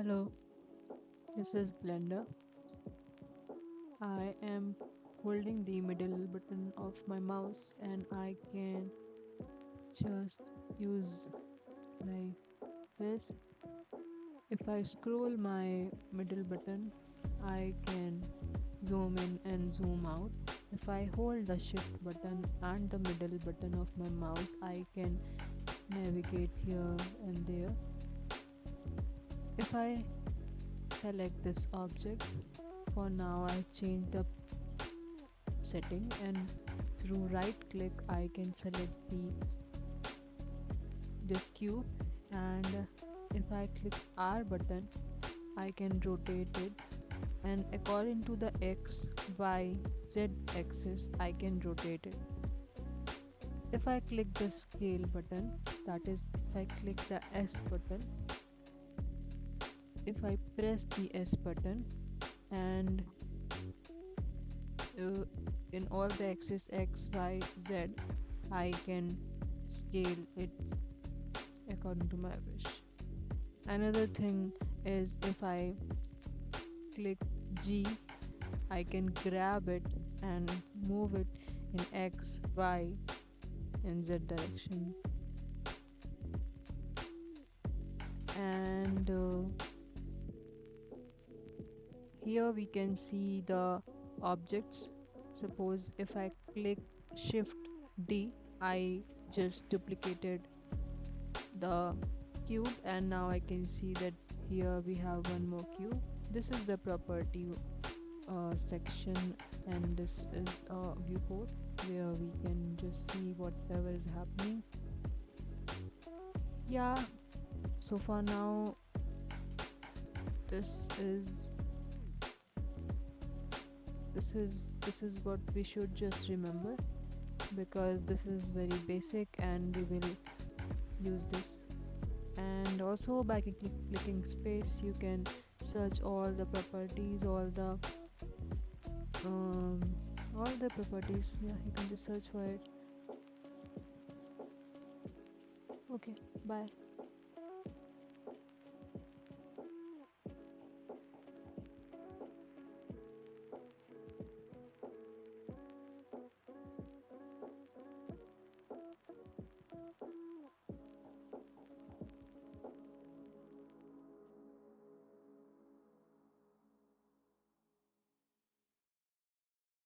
Hello, this is Blender. I am holding the middle button of my mouse and I can just use like this. If I scroll my middle button, I can zoom in and zoom out. If I hold the shift button and the middle button of my mouse, I can navigate here and there. If I select this object, for now I've changed the setting, and through right click I can select this cube, and if I click R button I can rotate it, and according to the X, Y, Z axis I can rotate it. If I click the scale button, that is if I click the S button, if I press the S button, and uh, in all the axis X, Y, Z, I can scale it according to my wish. Another thing is if I click G, I can grab it and move it in X, Y, and Z direction. And here we can see the objects. Suppose if I click Shift D, I just duplicated the cube, and now I can see that here we have one more cube. This is the property section, and this is a viewport where we can just see whatever is happening. Yeah, so for now this is what we should just remember, because this is very basic and we will use this. And also by clicking space you can search all the properties, all the properties. Yeah, you can just search for it. Okay, bye.